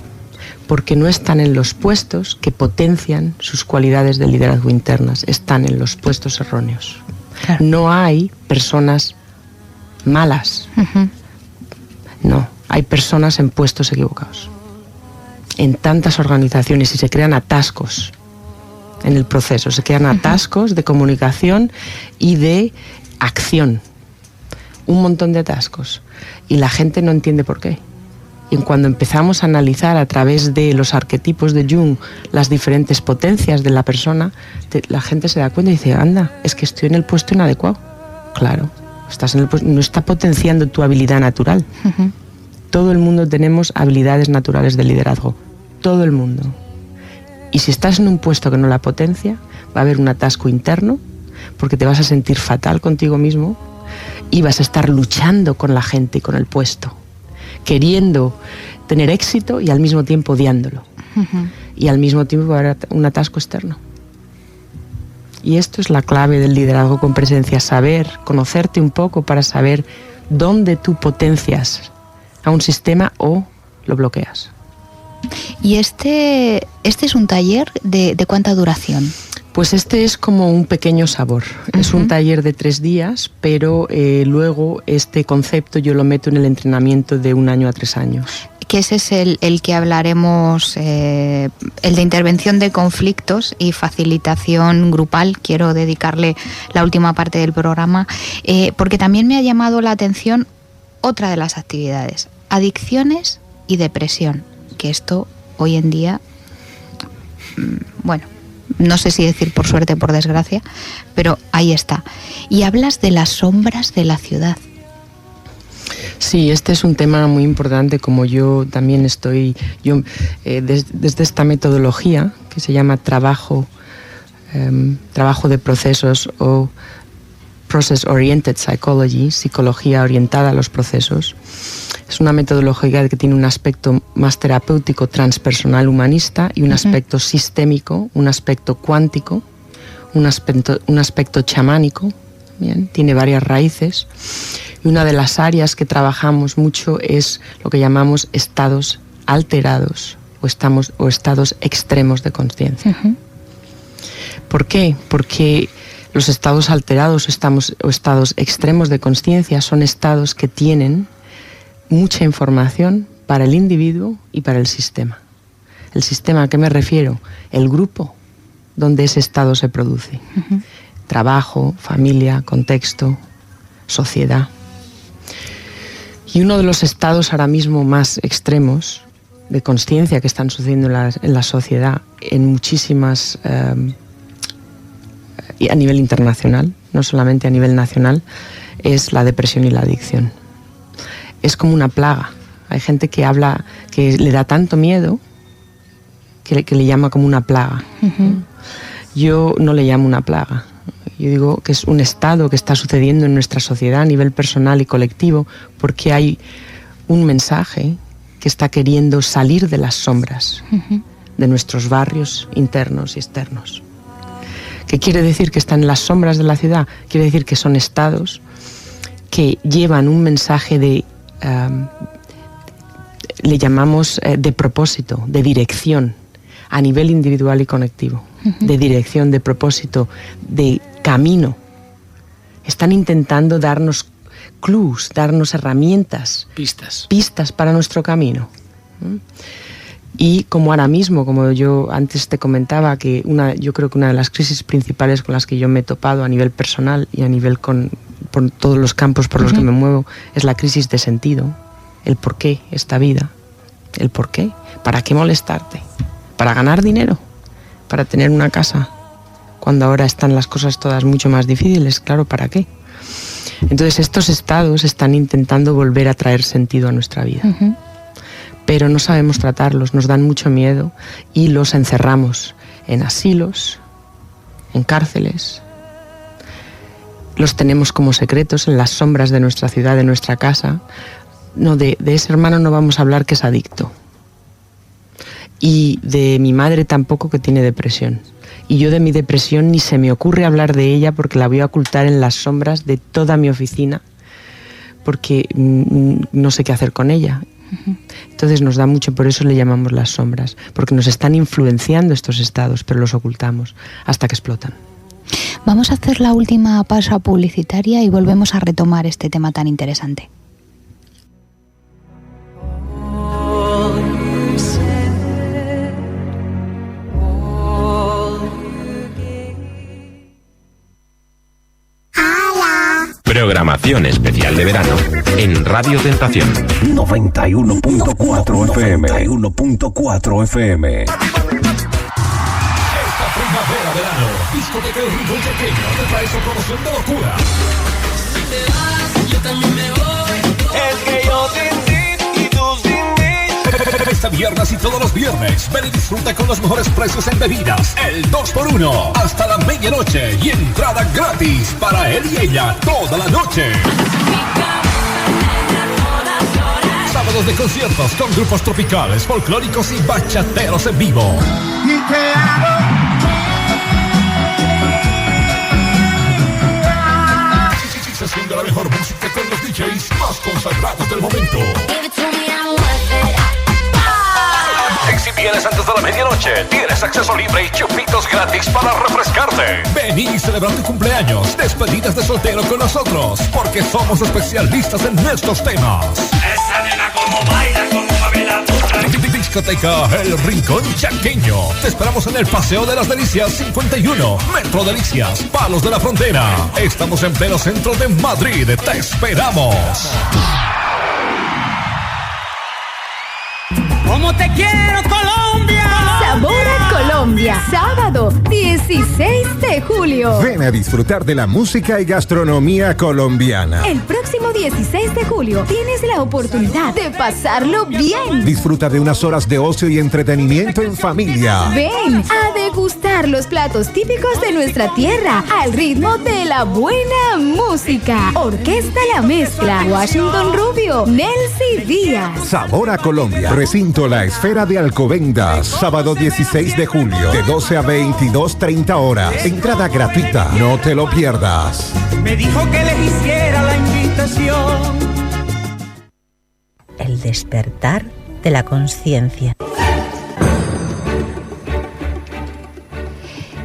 Porque no están en los puestos que potencian sus cualidades de liderazgo internas, están en los puestos erróneos. Claro. No hay personas malas. No, hay personas en puestos equivocados. En tantas organizaciones y se crean atascos en el proceso, se crean atascos de comunicación y de acción, un montón de atascos, y la gente no entiende por qué. Y cuando empezamos a analizar a través de los arquetipos de Jung las diferentes potencias de la persona, la gente se da cuenta y dice, anda, es que estoy en el puesto inadecuado. Claro, estás en el puesto, no está potenciando tu habilidad natural. Todo el mundo tenemos habilidades naturales de liderazgo, todo el mundo. Y si estás en un puesto que no la potencia, va a haber un atasco interno, porque te vas a sentir fatal contigo mismo ibas a estar luchando con la gente y con el puesto, queriendo tener éxito y al mismo tiempo odiándolo. Y al mismo tiempo va a haber un atasco externo. Y esto es la clave del liderazgo con presencia, saber, conocerte un poco para saber dónde tú potencias a un sistema o lo bloqueas. ¿Y este es un taller de cuánta duración? Pues este es como un pequeño sabor. Es un taller de 3 días, pero luego este concepto yo lo meto en el entrenamiento de 1 año a 3 años. Que ese es el que hablaremos, el de intervención de conflictos y facilitación grupal. Quiero dedicarle la última parte del programa, porque también me ha llamado la atención otra de las actividades, adicciones y depresión, que esto hoy en día, bueno, no sé si decir por suerte o por desgracia, pero ahí está. Y hablas de las sombras de la ciudad. Sí, este es un tema muy importante, como yo también estoy, desde esta metodología que se llama trabajo de procesos o Process Oriented Psychology, psicología orientada a los procesos. Es una metodología que tiene un aspecto más terapéutico, transpersonal, humanista, y un aspecto sistémico, un aspecto cuántico, un aspecto chamánico. Bien, tiene varias raíces. Y una de las áreas que trabajamos mucho es lo que llamamos estados alterados o estados extremos de conciencia. ¿Por qué? Porque los estados alterados o estados extremos de conciencia son estados que tienen mucha información para el individuo y para el sistema. ¿El sistema a qué me refiero? El grupo donde ese estado se produce. Trabajo, familia, contexto, sociedad. Y uno de los estados ahora mismo más extremos de conciencia que están sucediendo en la sociedad, en muchísimas, a nivel internacional, no solamente a nivel nacional, es la depresión y la adicción. Es como una plaga. Hay gente que habla, que le da tanto miedo, que le llama como una plaga. Yo no le llamo una plaga. Yo digo que es un estado que está sucediendo en nuestra sociedad a nivel personal y colectivo, porque hay un mensaje que está queriendo salir de las sombras de nuestros barrios internos y externos. ¿Qué quiere decir que están en las sombras de la ciudad? Quiere decir que son estados que llevan un mensaje de, le llamamos de propósito, de dirección, a nivel individual y colectivo, de dirección, de propósito, de camino. Están intentando darnos clues, darnos herramientas, pistas para nuestro camino. Y como ahora mismo, como yo antes te comentaba, que yo creo que una de las crisis principales con las que yo me he topado a nivel personal y a nivel por todos los campos por los que me muevo, es la crisis de sentido. El por qué esta vida. El por qué. ¿Para qué molestarte? ¿Para ganar dinero? ¿Para tener una casa? Cuando ahora están las cosas todas mucho más difíciles, claro, ¿para qué? Entonces estos estados están intentando volver a traer sentido a nuestra vida. Pero no sabemos tratarlos, nos dan mucho miedo y los encerramos en asilos, en cárceles. Los tenemos como secretos en las sombras de nuestra ciudad, de nuestra casa. No, de ese hermano no vamos a hablar que es adicto. Y de mi madre tampoco, que tiene depresión. Y yo de mi depresión ni se me ocurre hablar de ella, porque la voy a ocultar en las sombras de toda mi oficina, porque no sé qué hacer con ella. Entonces nos da mucho, por eso le llamamos las sombras, porque nos están influenciando estos estados, pero los ocultamos hasta que explotan. Vamos a hacer la última pausa publicitaria y volvemos a retomar este tema tan interesante. Programación especial de verano en Radio Tentación. 91.4 FM. 91.4 FM. Esta primavera-verano, Discoteca El Rincón Pequeño te trae su promoción de locura. Si te vas, yo también me voy. Es que yo sin ti y tú sin mí. a viernes y todos los viernes. Ven y disfruta con los mejores precios en bebidas. El 2x1 hasta la medianoche y entrada gratis para él y ella toda la noche. Sábados de conciertos con grupos tropicales, folclóricos y bachateros en vivo. Haciendo la mejor música con los DJs más consagrados del momento. Y si vienes antes de la medianoche, tienes acceso libre y chupitos gratis para refrescarte. Ven y celebra tu cumpleaños, despedidas de soltero con nosotros, porque somos especialistas en estos temas. Esa nena como baila, como mueve la puta. Discoteca El Rincón Chaqueño. Te esperamos en el Paseo de las Delicias 51, Metro Delicias, Palos de la Frontera. Estamos en pleno centro de Madrid. Te esperamos. ¿Cómo te quiero, Colombia? Sabor a Colombia, sábado 16 de julio. Ven a disfrutar de la música y gastronomía colombiana. El próximo 16 de julio tienes la oportunidad de pasarlo bien. Disfruta de unas horas de ocio y entretenimiento en familia. Ven a degustar los platos típicos de nuestra tierra al ritmo de la buena música. Orquesta La Mezcla, Washington Rubio, Nelcy Díaz. Sabor a Colombia. Recinto La Esfera de Alcobendas. Sábado 16 de julio, de 12 a 22:30 horas. Entrada gratuita. No te lo pierdas. Me dijo que les hiciera la invitación. El despertar de la conciencia.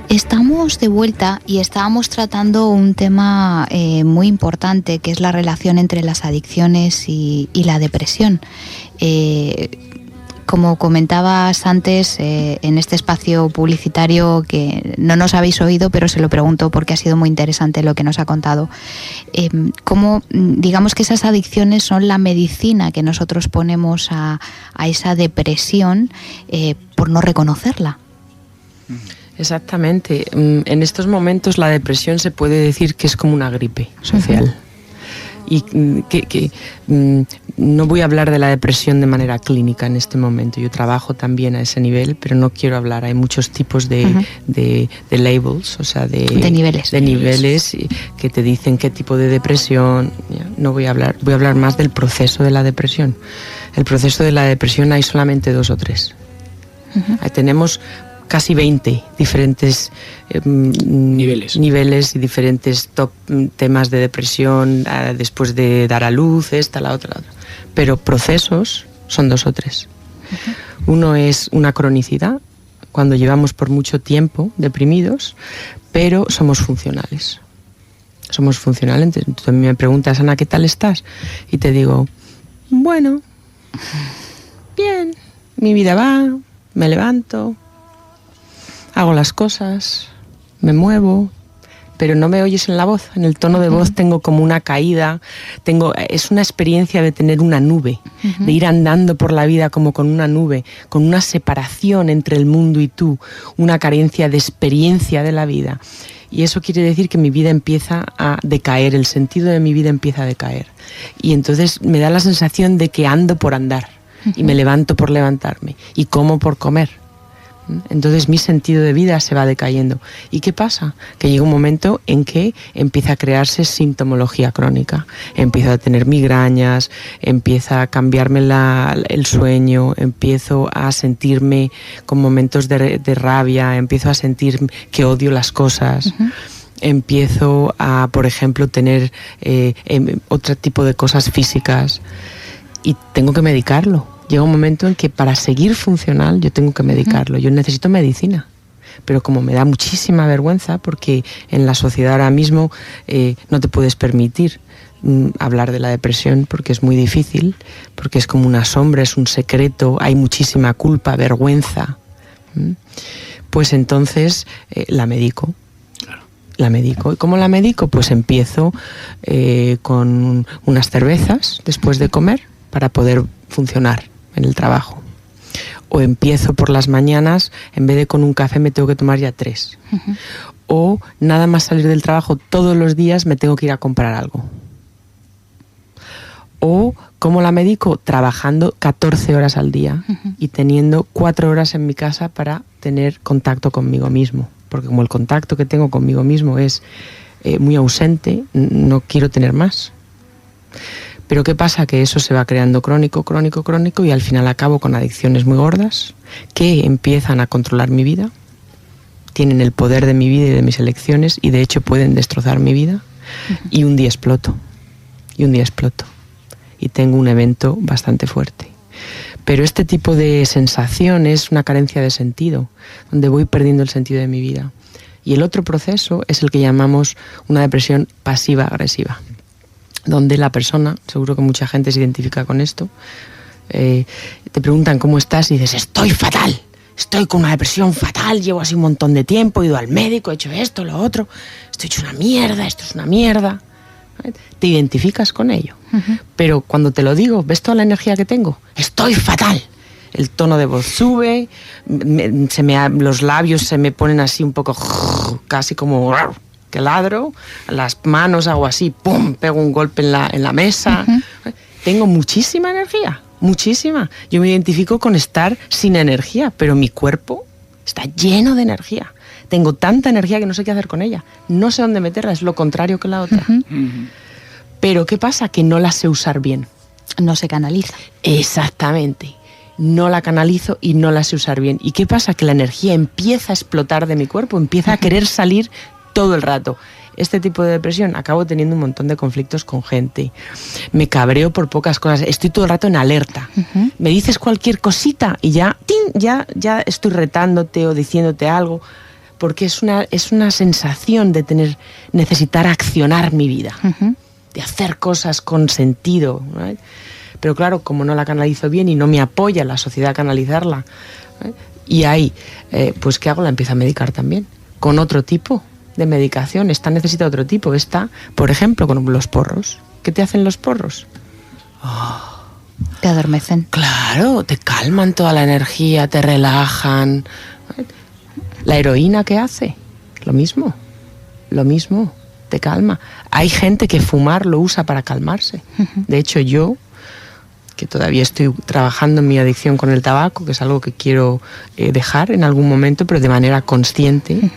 Estamos de vuelta y estábamos tratando un tema muy importante, que es la relación entre las adicciones y la depresión. Como comentabas antes, en este espacio publicitario, que no nos habéis oído, pero se lo pregunto porque ha sido muy interesante lo que nos ha contado, cómo digamos que esas adicciones son la medicina que nosotros ponemos a esa depresión por no reconocerla. Exactamente. En estos momentos la depresión se puede decir que es como una gripe social. Y no voy a hablar de la depresión de manera clínica en este momento. Yo trabajo también a ese nivel, pero no quiero hablar. Hay muchos tipos de labels, o sea, de niveles que te dicen qué tipo de depresión. No voy a hablar. Voy a hablar más del proceso de la depresión. El proceso de la depresión hay solamente 2 o 3. Tenemos casi 20 diferentes niveles y diferentes temas de depresión después de dar a luz, esta, la otra. Pero procesos son 2 o 3. Uno es una cronicidad, cuando llevamos por mucho tiempo deprimidos, pero somos funcionales. Somos funcionales. Entonces, tú me preguntas, Ana, ¿qué tal estás? Y te digo, bueno, bien, mi vida va, me levanto, hago las cosas, me muevo, pero no me oyes en la voz. En el tono de voz tengo como una caída, es una experiencia de tener una nube, de ir andando por la vida como con una nube, con una separación entre el mundo y tú, una carencia de experiencia de la vida. Y eso quiere decir que mi vida empieza a decaer, el sentido de mi vida empieza a decaer. Y entonces me da la sensación de que ando por andar, y me levanto por levantarme, y como por comer. Entonces mi sentido de vida se va decayendo. ¿Y qué pasa? Que llega un momento en que empieza a crearse sintomología crónica. Empiezo a tener migrañas, empieza a cambiarme el sueño, empiezo a sentirme con momentos de rabia, empiezo a sentir que odio las cosas. Empiezo a, por ejemplo, tener otro tipo de cosas físicas y tengo que medicarlo. Llega un momento en que para seguir funcional yo tengo que medicarlo. Yo necesito medicina, pero como me da muchísima vergüenza, porque en la sociedad ahora mismo no te puedes permitir hablar de la depresión porque es muy difícil, porque es como una sombra, es un secreto, hay muchísima culpa, vergüenza. Pues entonces la medico. La medico. ¿Y cómo la medico? Pues empiezo con unas cervezas después de comer para poder funcionar en el trabajo. O empiezo por las mañanas, en vez de con un café me tengo que tomar ya 3. O nada más salir del trabajo todos los días me tengo que ir a comprar algo. ¿O cómo la medico? Trabajando 14 horas al día y teniendo 4 horas en mi casa para tener contacto conmigo mismo. Porque como el contacto que tengo conmigo mismo es muy ausente, no quiero tener más. Pero ¿qué pasa? Que eso se va creando crónico y al final acabo con adicciones muy gordas que empiezan a controlar mi vida, tienen el poder de mi vida y de mis elecciones y de hecho pueden destrozar mi vida y un día exploto. Y tengo un evento bastante fuerte. Pero este tipo de sensación es una carencia de sentido, donde voy perdiendo el sentido de mi vida. Y el otro proceso es el que llamamos una depresión pasiva-agresiva, donde la persona, seguro que mucha gente se identifica con esto, te preguntan cómo estás y dices, estoy fatal, estoy con una depresión fatal, llevo así un montón de tiempo, he ido al médico, he hecho esto, lo otro, estoy hecho una mierda, esto es una mierda. Te identificas con ello. Pero cuando te lo digo, ¿ves toda la energía que tengo? Estoy fatal. El tono de voz sube, los labios se me ponen así un poco, casi como que ladro, las manos hago así, ¡pum!, pego un golpe en la mesa. Tengo muchísima energía, muchísima. Yo me identifico con estar sin energía, pero mi cuerpo está lleno de energía. Tengo tanta energía que no sé qué hacer con ella. No sé dónde meterla, es lo contrario que la otra. Pero ¿qué pasa? Que no la sé usar bien. No se canaliza. Exactamente. No la canalizo y no la sé usar bien. ¿Y qué pasa? Que la energía empieza a explotar de mi cuerpo, empieza a querer salir todo el rato. Este tipo de depresión, acabo teniendo un montón de conflictos con gente. Me cabreo por pocas cosas. Estoy todo el rato en alerta. Me dices cualquier cosita y ya estoy retándote o diciéndote algo, porque es una sensación de necesitar accionar mi vida, de hacer cosas con sentido, ¿right? Pero claro, como no la canalizo bien y no me apoya la sociedad a canalizarla, ¿right? Y ahí, pues ¿qué hago? La empiezo a medicar también, con otro tipo de medicación. Esta necesita otro tipo. Esta, por ejemplo, con los porros. ¿Qué te hacen los porros? Te adormecen. Claro, te calman toda la energía, te relajan. La heroína, ¿qué hace? Lo mismo, te calma. Hay gente que fumar lo usa para calmarse. De hecho, yo, que todavía estoy trabajando en mi adicción con el tabaco, que es algo que quiero dejar en algún momento, pero de manera consciente,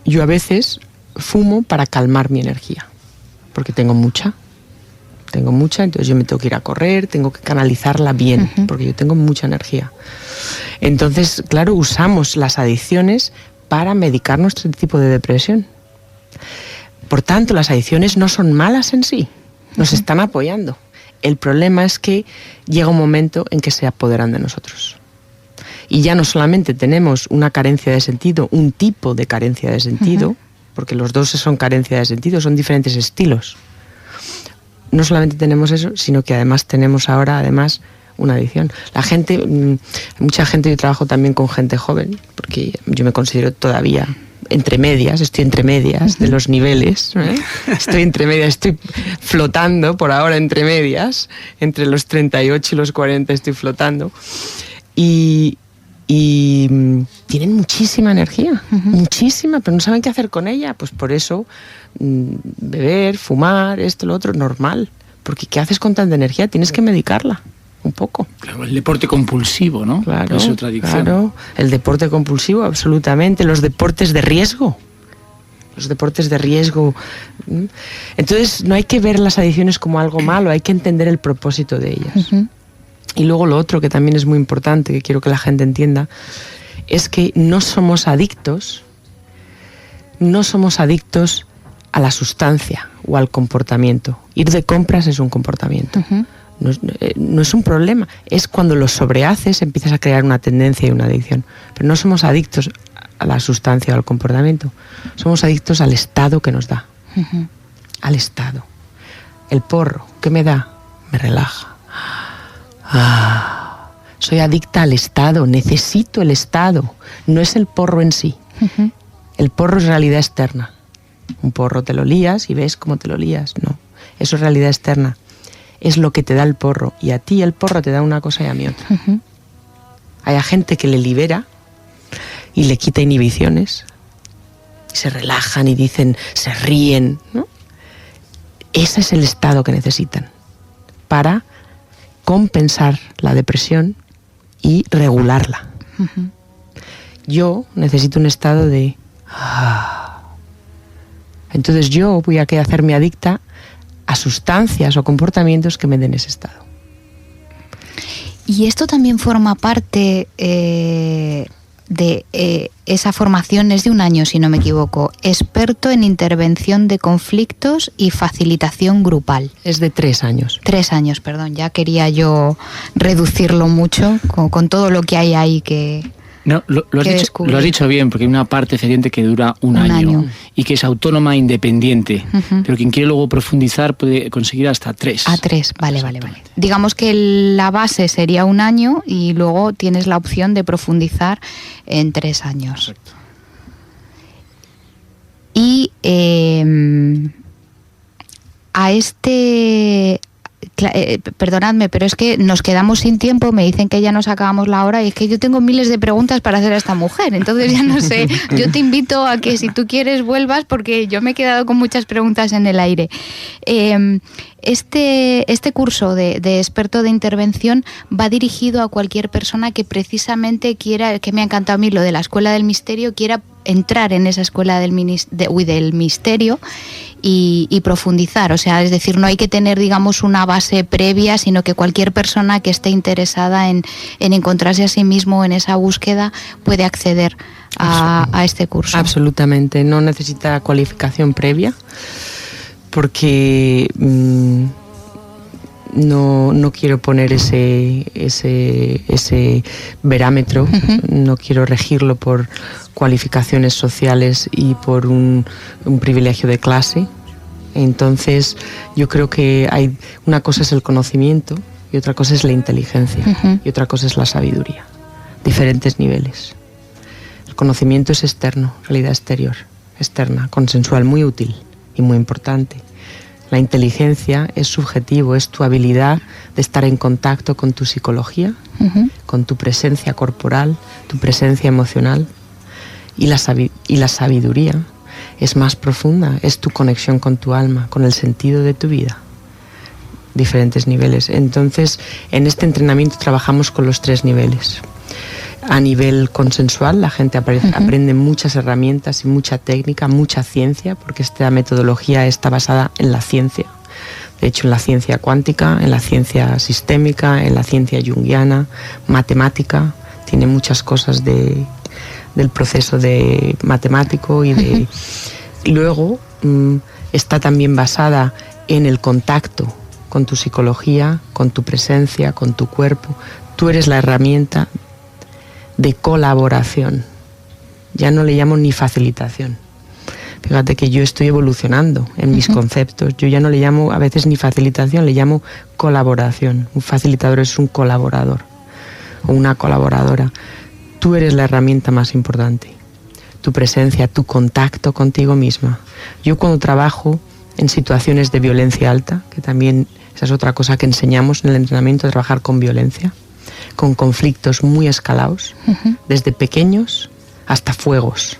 yo a veces fumo para calmar mi energía, porque tengo mucha, entonces yo me tengo que ir a correr, tengo que canalizarla bien, porque yo tengo mucha energía. Entonces, claro, usamos las adicciones para medicar nuestro tipo de depresión. Por tanto, las adicciones no son malas en sí, nos están apoyando. El problema es que llega un momento en que se apoderan de nosotros. Y ya no solamente tenemos una carencia de sentido, un tipo de carencia de sentido, porque los dos son carencia de sentido, son diferentes estilos. No solamente tenemos eso, sino que además tenemos ahora una adicción. La gente, mucha gente, yo trabajo también con gente joven, porque yo me considero todavía estoy entre medias de los niveles, ¿eh? Estoy flotando por ahora entre medias, entre los 38 y los 40 estoy flotando. Y tienen muchísima energía, muchísima, pero no saben qué hacer con ella. Pues por eso beber, fumar, esto, lo otro, normal. Porque ¿qué haces con tanta energía? Tienes que medicarla un poco. Claro, el deporte compulsivo, ¿no? Claro, es otra adicción. Claro, el deporte compulsivo, absolutamente. Los deportes de riesgo. Entonces no hay que ver las adicciones como algo malo, hay que entender el propósito de ellas. Y luego lo otro que también es muy importante, que quiero que la gente entienda, es que no somos adictos a la sustancia o al comportamiento. Ir de compras es un comportamiento. No es un problema, es cuando lo sobrehaces empiezas a crear una tendencia y una adicción. Pero no somos adictos a la sustancia o al comportamiento, somos adictos al estado que nos da. Al estado. El porro, ¿qué me da? Me relaja. Soy adicta al estado, necesito el estado, no es el porro en sí. El porro es realidad externa. Un porro te lo lías y ves cómo te lo lías. No, eso es realidad externa. Es lo que te da el porro. Y a ti el porro te da una cosa y a mí otra. Hay gente que le libera y le quita inhibiciones. Se relajan y dicen, se ríen, ¿no? Ese es el estado que necesitan. para compensar la depresión y regularla. Uh-huh. Yo necesito un estado de... Entonces yo voy a hacerme adicta a sustancias o comportamientos que me den ese estado. Y esto también forma parte de esa formación, es de 1 año, si no me equivoco, experto en intervención de conflictos y facilitación grupal. Es de 3 años. 3 años, perdón, ya quería yo reducirlo mucho con todo lo que hay ahí que... No, lo has dicho bien, porque hay una parte excedente que dura un año y que es autónoma e independiente, uh-huh. Pero quien quiere luego profundizar puede conseguir hasta 3. A 3, vale. Digamos que la base sería 1 año y luego tienes la opción de profundizar en 3 años. Correcto. Y a este... perdonadme, pero es que nos quedamos sin tiempo, me dicen que ya nos acabamos la hora y es que yo tengo miles de preguntas para hacer a esta mujer, entonces ya no sé, yo te invito a que si tú quieres vuelvas porque yo me he quedado con muchas preguntas en el aire. Este curso de experto de intervención va dirigido a cualquier persona que precisamente quiera, que me ha encantado a mí lo de la Escuela del Misterio, quiera entrar en esa Escuela del Misterio y profundizar, o sea, es decir, no hay que tener, digamos, una base previa, sino que cualquier persona que esté interesada en encontrarse a sí mismo en esa búsqueda puede acceder a este curso. Absolutamente, no necesita cualificación previa, porque no quiero poner ese verámetro, uh-huh. No quiero regirlo por cualificaciones sociales y por un privilegio de clase. Entonces yo creo que una cosa es el conocimiento y otra cosa es la inteligencia, uh-huh. Y otra cosa es la sabiduría, diferentes niveles. El conocimiento es externo, realidad exterior, externa, consensual, muy útil y muy importante. La inteligencia es subjetivo, es tu habilidad de estar en contacto con tu psicología, uh-huh. Con tu presencia corporal, tu presencia emocional. Y la sabiduría es más profunda, es tu conexión con tu alma, con el sentido de tu vida. Diferentes niveles. Entonces, en este entrenamiento trabajamos con los 3 niveles. A nivel consensual, la gente aprende muchas herramientas y mucha técnica, mucha ciencia, porque esta metodología está basada en la ciencia. De hecho, en la ciencia cuántica, en la ciencia sistémica, en la ciencia junguiana, matemática, tiene muchas cosas del proceso de matemático y de... Y luego está también basada en el contacto con tu psicología, con tu presencia, con tu cuerpo. Tú eres la herramienta de colaboración. Ya no le llamo ni facilitación. Fíjate que yo estoy evolucionando en mis conceptos. Yo ya no le llamo a veces ni facilitación, le llamo colaboración. Un facilitador es un colaborador o una colaboradora. Tú eres la herramienta más importante. Tu presencia, tu contacto contigo misma. Yo cuando trabajo en situaciones de violencia alta, que también esa es otra cosa que enseñamos en el entrenamiento, a trabajar con violencia, con conflictos muy escalados, uh-huh. Desde pequeños hasta fuegos.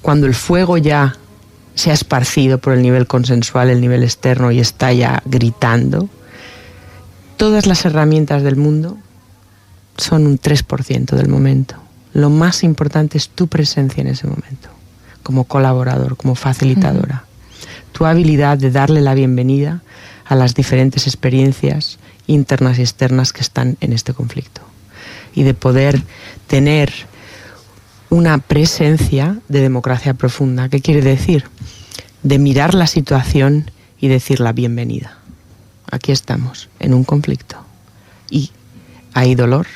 Cuando el fuego ya se ha esparcido por el nivel consensual, el nivel externo y está ya gritando, todas las herramientas del mundo son un 3% del momento. Lo más importante es tu presencia en ese momento, como colaborador, como facilitadora. Tu habilidad de darle la bienvenida a las diferentes experiencias internas y externas que están en este conflicto. Y de poder tener una presencia de democracia profunda. ¿Qué quiere decir? De mirar la situación y decir la bienvenida. Aquí estamos, en un conflicto. Y hay dolor,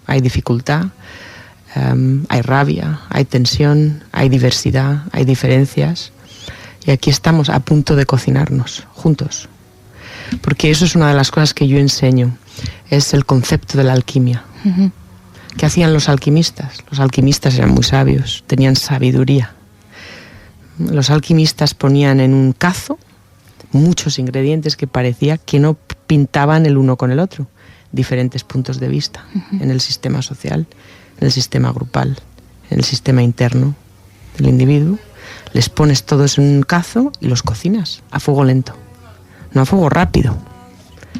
hay dificultad, hay rabia, hay tensión, hay diversidad, hay diferencias. Y aquí estamos a punto de cocinarnos juntos. Porque eso es una de las cosas que yo enseño. Es el concepto de la alquimia. Uh-huh. ¿Qué hacían los alquimistas? Los alquimistas eran muy sabios, tenían sabiduría. Los alquimistas ponían en un cazo muchos ingredientes que parecía que no pintaban el uno con el otro. Diferentes puntos de vista, uh-huh. En el sistema social, en el sistema grupal, en el sistema interno del individuo. Les pones todos en un cazo y los cocinas a fuego lento, no a fuego rápido.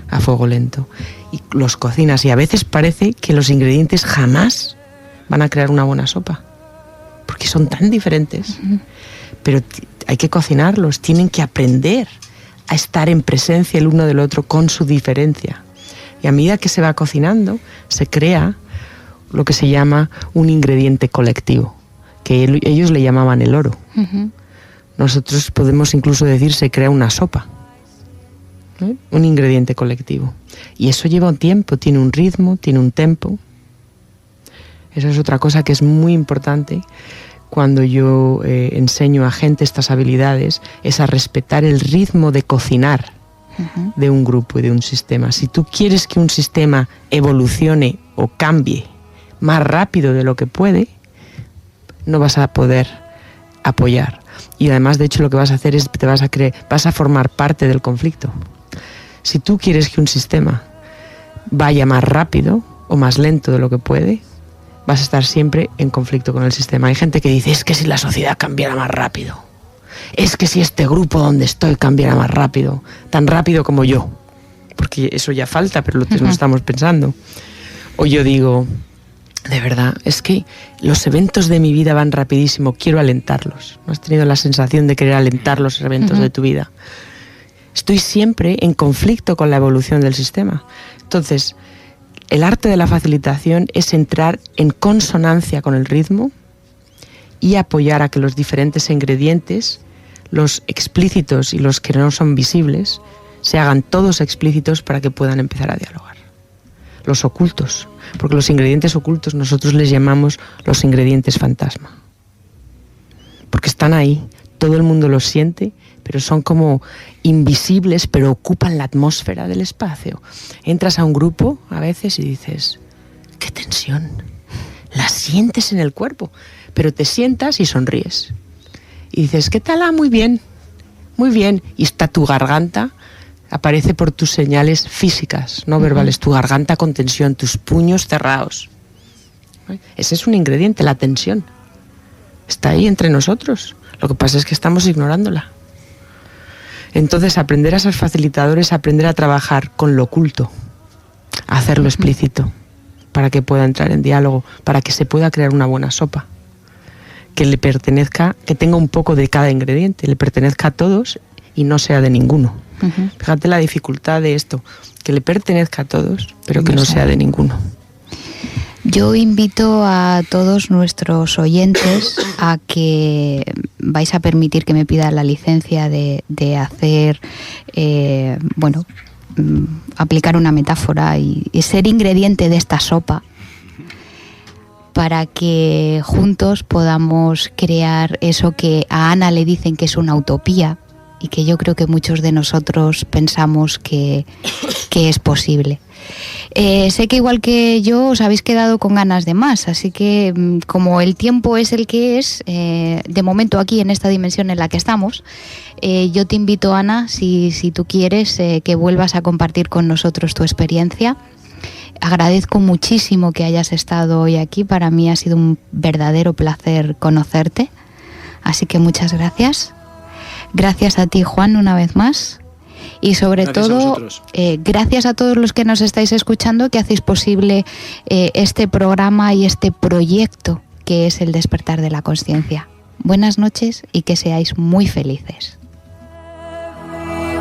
a fuego lento y los cocinas, y a veces parece que los ingredientes jamás van a crear una buena sopa, porque son tan diferentes. Pero hay que cocinarlos, tienen que aprender a estar en presencia el uno del otro con su diferencia. Y a medida que se va cocinando, se crea lo que se llama un ingrediente colectivo, que ellos le llamaban el oro. Nosotros podemos incluso decir se crea una sopa, ¿eh? Un ingrediente colectivo. Y eso lleva un tiempo, tiene un ritmo, tiene un tempo. Esa es otra cosa que es muy importante cuando yo enseño a gente estas habilidades, es a respetar el ritmo de cocinar de un grupo y de un sistema. Si tú quieres que un sistema evolucione o cambie más rápido de lo que puede, no vas a poder apoyar. Y además, de hecho, lo que vas a hacer es vas a formar parte del conflicto. Si tú quieres que un sistema vaya más rápido o más lento de lo que puede, vas a estar siempre en conflicto con el sistema. Hay gente que dice, es que si la sociedad cambiara más rápido, es que si este grupo donde estoy cambiara más rápido, tan rápido como yo, porque eso ya falta, pero lo estamos pensando. O yo digo, de verdad, es que los eventos de mi vida van rapidísimo, quiero alentarlos. ¿No has tenido la sensación de querer alentar los eventos de tu vida? Estoy siempre en conflicto con la evolución del sistema. Entonces, el arte de la facilitación es entrar en consonancia con el ritmo y apoyar a que los diferentes ingredientes, los explícitos y los que no son visibles, se hagan todos explícitos para que puedan empezar a dialogar. Los ocultos, porque los ingredientes ocultos nosotros les llamamos los ingredientes fantasma. Porque están ahí, todo el mundo los siente, pero son como invisibles, pero ocupan la atmósfera del espacio. Entras a un grupo a veces y dices, ¡qué tensión! La sientes en el cuerpo, pero te sientas y sonríes. Y dices, ¿qué tal? Ah, muy bien, muy bien. Y está tu garganta, aparece por tus señales físicas, no verbales, tu garganta con tensión, tus puños cerrados. Ese es un ingrediente, la tensión. Está ahí entre nosotros. Lo que pasa es que estamos ignorándola. Entonces, aprender a ser facilitadores, aprender a trabajar con lo oculto, a hacerlo explícito, para que pueda entrar en diálogo, para que se pueda crear una buena sopa, que le pertenezca, que tenga un poco de cada ingrediente, le pertenezca a todos y no sea de ninguno. Fíjate la dificultad de esto, que le pertenezca a todos, pero que no sea de ninguno. Yo invito a todos nuestros oyentes a que vais a permitir que me pida la licencia de hacer, aplicar una metáfora y ser ingrediente de esta sopa para que juntos podamos crear eso que a Ana le dicen que es una utopía y que yo creo que muchos de nosotros pensamos que es posible. Sé que igual que yo os habéis quedado con ganas de más, así que como el tiempo es el que es, de momento aquí en esta dimensión en la que estamos, yo te invito, Ana, si tú quieres, que vuelvas a compartir con nosotros tu experiencia. Agradezco muchísimo que hayas estado hoy aquí, para mí ha sido un verdadero placer conocerte, así que muchas gracias. Gracias a ti, Juan, una vez más. Y sobre todo, gracias a todos los que nos estáis escuchando, que hacéis posible este programa y este proyecto que es el despertar de la conciencia. Buenas noches y que seáis muy felices.